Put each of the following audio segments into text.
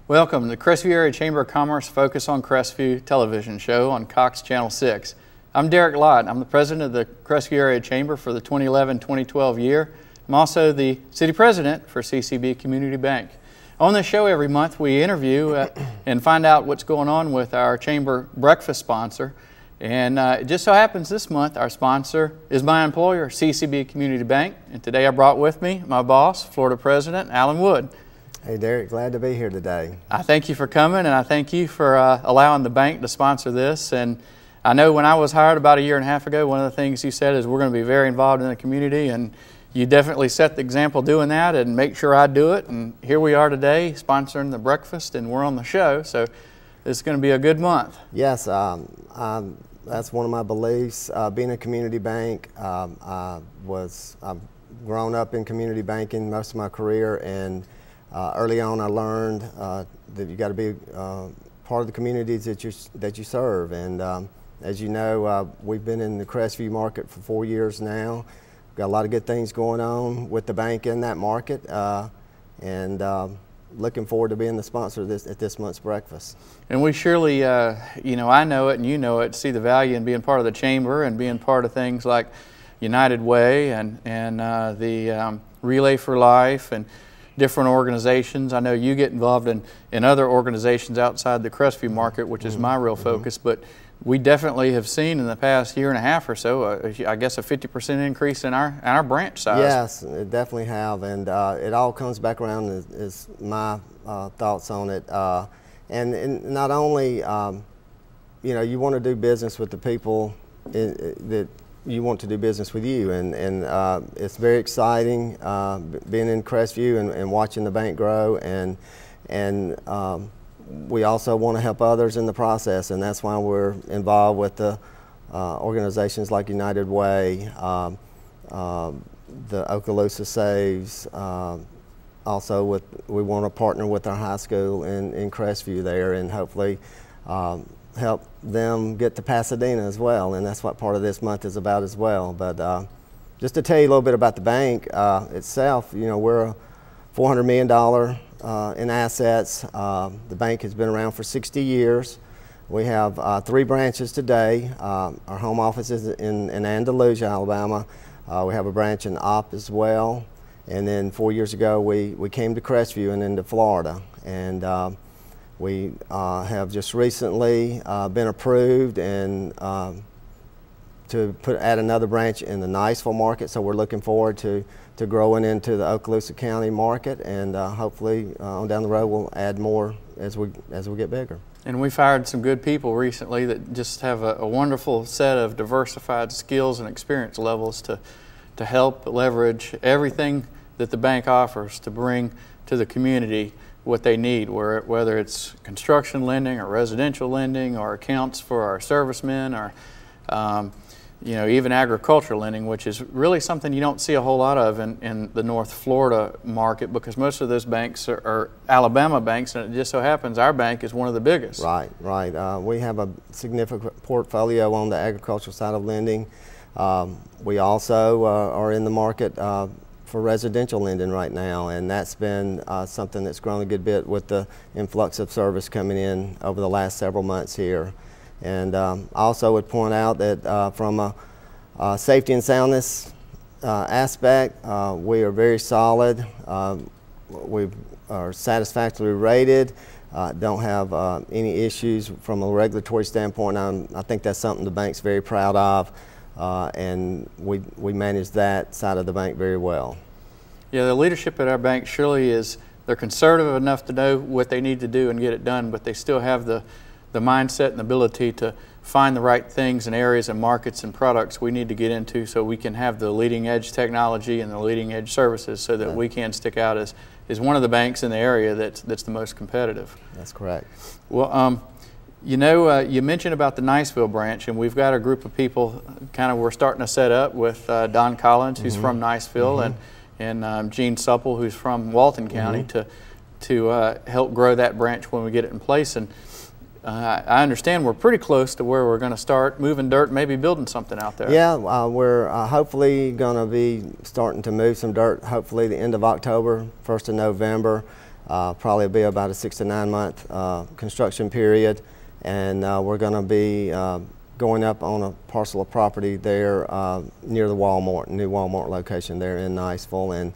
Welcome to the Crestview Area Chamber of Commerce Focus on Crestview television show on Cox Channel 6. I'm Derek Lott. I'm the president of the Crestview Area Chamber for the 2011-2012 year. I'm also the city president for CCB Community Bank. On this show every month we interview and find out what's going on with our chamber breakfast sponsor. And it just so happens this month our sponsor is my employer, CCB Community Bank. And today I brought with me my boss, Florida President Alan Wood. Hey Derek, glad to be here today. I thank you for coming, and I thank you for allowing the bank to sponsor this. And I know when I was hired about a year and a half ago, one of the things you said is we're going to be very involved in the community, and you definitely set the example doing that and make sure I do it. And here we are today sponsoring the breakfast, and we're on the show, so it's going to be a good month. Yes, that's one of my beliefs. Being a community bank, I've grown up in community banking most of my career, and early on I learned that you got to be part of the communities that you serve. And as you know, we've been in the Crestview market for 4 years now. Got a lot of good things going on with the bank in that market, and looking forward to being the sponsor of this month's breakfast. And we surely, you know, I know it and you know it, see the value in being part of the chamber and being part of things like United Way and the Relay for Life and different organizations. I know you get involved in other organizations outside the Crestview market, which is my real focus, but we definitely have seen in the past year and a half or so, I guess a 50% increase in our branch size. Yes, it definitely have, and it all comes back around is my thoughts on it. And not only, you know, you want to do business with the people that you want to do business with you, and it's very exciting being in Crestview and watching the bank grow, and we also want to help others in the process, and that's why we're involved with the organizations like United Way, the Okaloosa Saves. Also, we want to partner with our high school in Crestview there, and hopefully help them get to Pasadena as well, and that's what part of this month is about as well. But just to tell you a little bit about the bank itself, you know, we're a $400 million in assets. The bank has been around for 60 years. We have 3 branches today. Our home office is in Andalusia, Alabama. We have a branch in Opp as well, and then 4 years ago we came to Crestview and into Florida, and we have just recently been approved and to add another branch in the Niceville market, so we're looking forward to growing into the Okaloosa County market, and hopefully on down the road we'll add more as we get bigger. And we've hired some good people recently that just have a wonderful set of diversified skills and experience levels to help leverage everything that the bank offers to bring to the community what they need, whether it's construction lending or residential lending or accounts for our servicemen or you know, even agricultural lending, which is really something you don't see a whole lot of in the North Florida market, because most of those banks are Alabama banks, and it just so happens our bank is one of the biggest. Right, right. We have a significant portfolio on the agricultural side of lending. We also are in the market for residential lending right now, and that's been something that's grown a good bit with the influx of service coming in over the last several months here. And I also would point out that from a safety and soundness aspect, we are very solid. We are satisfactorily rated, don't have any issues from a regulatory standpoint. I think that's something the bank's very proud of. And we manage that side of the bank very well. Yeah, the leadership at our bank surely is, they're conservative enough to know what they need to do and get it done, but they still have the mindset and ability to find the right things and areas and markets and products we need to get into so we can have the leading edge technology and the leading edge services so that we can stick out as one of the banks in the area that's the most competitive. That's correct. Well, you know, you mentioned about the Niceville branch, and we've got a group of people we're starting to set up with Don Collins, who's from Niceville, and Gene Supple, who's from Walton County, to help grow that branch when we get it in place. And I understand we're pretty close to where we're going to start moving dirt, maybe building something out there. Yeah, we're hopefully going to be starting to move some dirt, hopefully the end of October, 1st of November. Probably be about a 6 to 9 month construction period, and we're going to be going up on a parcel of property there near the Walmart, new Walmart location there in Niceville, and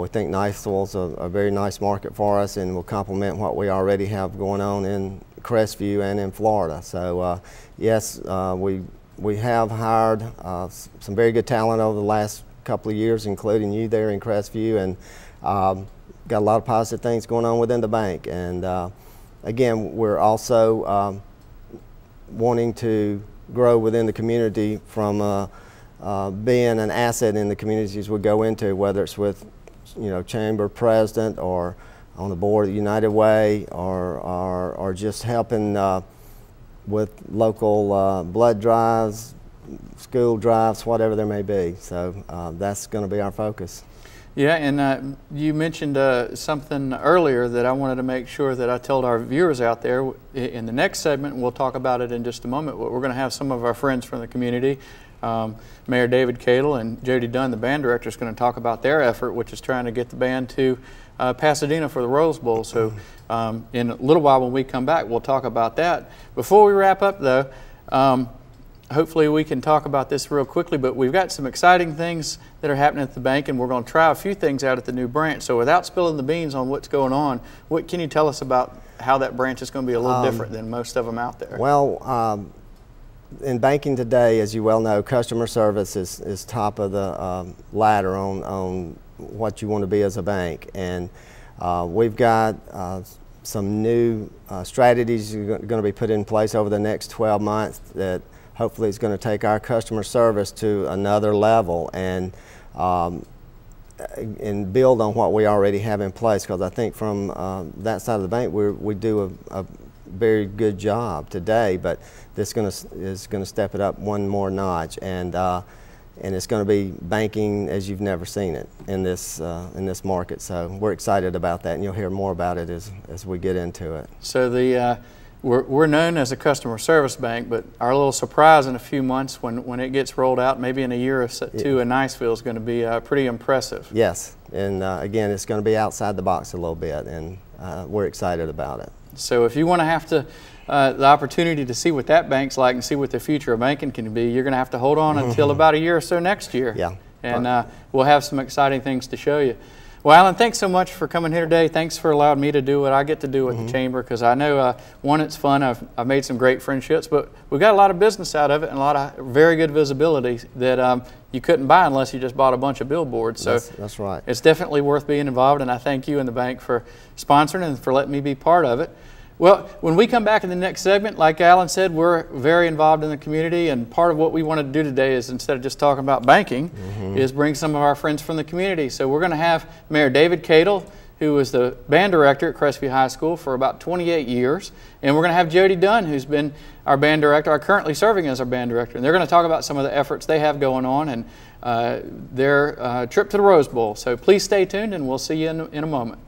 we think Niceville's a very nice market for us and will complement what we already have going on in Crestview and in Florida. So yes, we have hired some very good talent over the last couple of years, including you there in Crestview, and got a lot of positive things going on within the bank. And again, we're also wanting to grow within the community from being an asset in the communities we go into, whether it's with chamber president or on the board of United Way, or just helping with local blood drives, school drives, whatever there may be. So that's going to be our focus. Yeah, and you mentioned something earlier that I wanted to make sure that I told our viewers out there. In the next segment, we'll talk about it in just a moment, but we're going to have some of our friends from the community. Mayor David Cadle and Jody Dunn, the band director, is going to talk about their effort, which is trying to get the band to Pasadena for the Rose Bowl. So in a little while when we come back, we'll talk about that. Before we wrap up, though, hopefully we can talk about this real quickly, but we've got some exciting things that are happening at the bank, and we're going to try a few things out at the new branch. So without spilling the beans on what's going on, what can you tell us about how that branch is going to be a little different than most of them out there? Well, in banking today, as you well know, customer service is top of the ladder on what you want to be as a bank. And we've got some new strategies going to be put in place over the next 12 months that hopefully is going to take our customer service to another level and build on what we already have in place, because I think from that side of the bank we do a very good job today, but this is going to step it up one more notch, and it's going to be banking as you've never seen it in this market. So we're excited about that, and you'll hear more about it as we get into it. So we're known as a customer service bank, but our little surprise in a few months when it gets rolled out, maybe in a year or two in Niceville, is going to be pretty impressive. Yes, and again, it's going to be outside the box a little bit, and we're excited about it. So if you want to have the opportunity to see what that bank's like and see what the future of banking can be, you're going to have to hold on until about a year or so next year. Yeah. And we'll have some exciting things to show you. Well, Alan, thanks so much for coming here today. Thanks for allowing me to do what I get to do with the Chamber, because I know, one, it's fun. I've made some great friendships, but we've got a lot of business out of it and a lot of very good visibility that you couldn't buy unless you just bought a bunch of billboards. So that's right. It's definitely worth being involved, and I thank you and the bank for sponsoring and for letting me be part of it. Well, when we come back in the next segment, like Alan said, we're very involved in the community, and part of what we want to do today is, instead of just talking about banking, is bring some of our friends from the community. So we're going to have Mayor David Cadle, who was the band director at Crestview High School for about 28 years, and we're going to have Jody Dunn, who's been our band director, currently serving as our band director, and they're going to talk about some of the efforts they have going on and their trip to the Rose Bowl. So please stay tuned, and we'll see you in a moment.